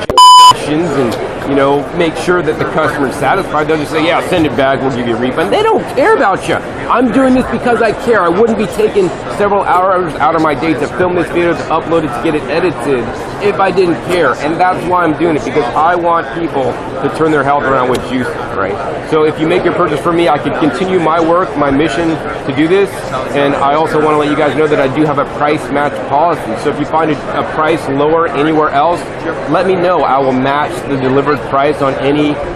questions and, you know, make sure that the customer is satisfied. They'll just say, yeah, send it back, we'll give you a refund. They don't care about you. I'm doing this because I care. I wouldn't be taking several hours out of my day to film this video, to upload it, to get it edited, if I didn't care. And that's why I'm doing it, because I want people to turn their health around with juice, right? So if you make your purchase from me, I can continue my work, my mission to do this. And I also want to let you guys know that I do have a price match policy. So if you find a price lower anywhere else, let me know. I will match the delivered price on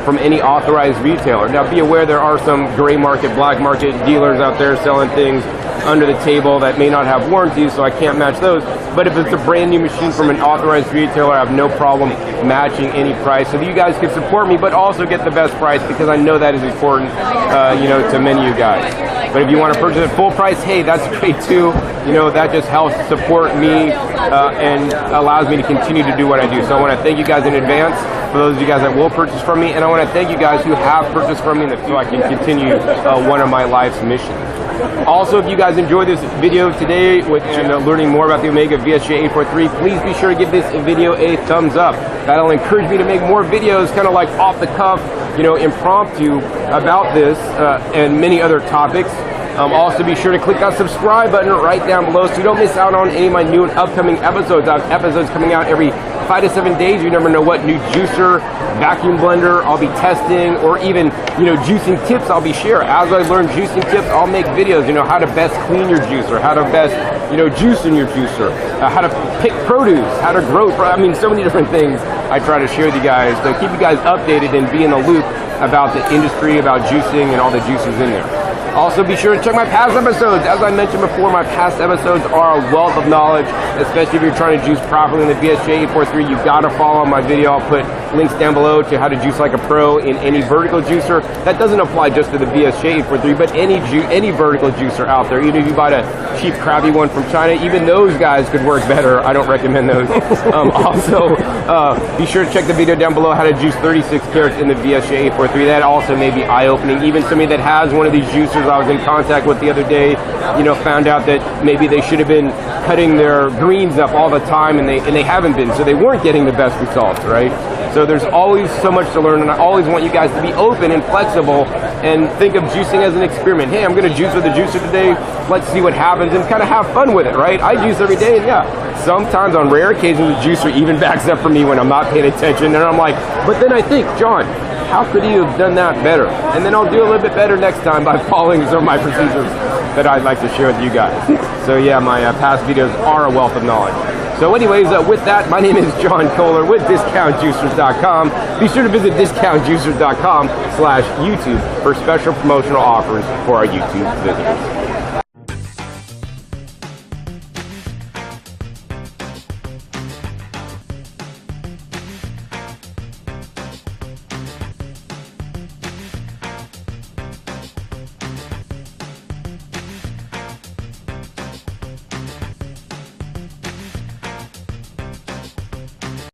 from any authorized retailer. Now be aware there are some gray market, black market dealers out there selling things under the table that may not have warranties, so I can't match those. But if it's a brand new machine from an authorized retailer, I have no problem matching any price so that you guys can support me, but also get the best price, because I know that is important, you know, to many of you guys. But if you want to purchase at full price, hey, that's great too. You know, that just helps support me and allows me to continue to do what I do. So I want to thank you guys in advance for those of you guys that will purchase from me, and I want to thank you guys who have purchased from me so I can continue one of my life's missions. Also, if you guys enjoyed this video today and learning more about the Omega VSJ 843, please be sure to give this video a thumbs up. That'll encourage me to make more videos, kind of like off the cuff, you know, impromptu about this and many other topics. Also, be sure to click that subscribe button right down below so you don't miss out on any of my new and upcoming episodes. I have episodes coming out every 5 to 7 days. You never know what new juicer, vacuum blender I'll be testing, or even, you know, juicing tips I'll be sharing. As I learn juicing tips, I'll make videos, you know, how to best clean your juicer, how to best, you know, juice in your juicer, how to pick produce, how to grow. I mean, so many different things I try to share with you guys to keep you guys updated and be in the loop about the industry, about juicing and all the juices in there. Also, be sure to check my past episodes. As I mentioned before, my past episodes are a wealth of knowledge, especially if you're trying to juice properly in the VSJ 843. You've got to follow my video. I'll put links down below to how to juice like a pro in any vertical juicer. That doesn't apply just to the VSJ 843, but any vertical juicer out there. Even if you buy a cheap, crappy one from China, even those guys could work better. I don't recommend those. Also, be sure to check the video down below how to juice 36 carats in the VSJ 843. That also may be eye-opening. Even somebody that has one of these juicers I was in contact with the other day, you know, found out that maybe they should have been cutting their greens up all the time, and they haven't been, so they weren't getting the best results, right? So there's always so much to learn, and I always want you guys to be open and flexible and think of juicing as an experiment. Hey, I'm going to juice with a juicer today. Let's see what happens and kind of have fun with it, right? I juice every day, and yeah, sometimes on rare occasions the juicer even backs up for me when I'm not paying attention, and I'm like, but then I think, John, how could you have done that better? And then I'll do a little bit better next time by following some of my procedures that I'd like to share with you guys. So yeah, my past videos are a wealth of knowledge. So anyways, with that, my name is John Kohler with DiscountJuicers.com. Be sure to visit DiscountJuicers.com/YouTube for special promotional offers for our YouTube visitors.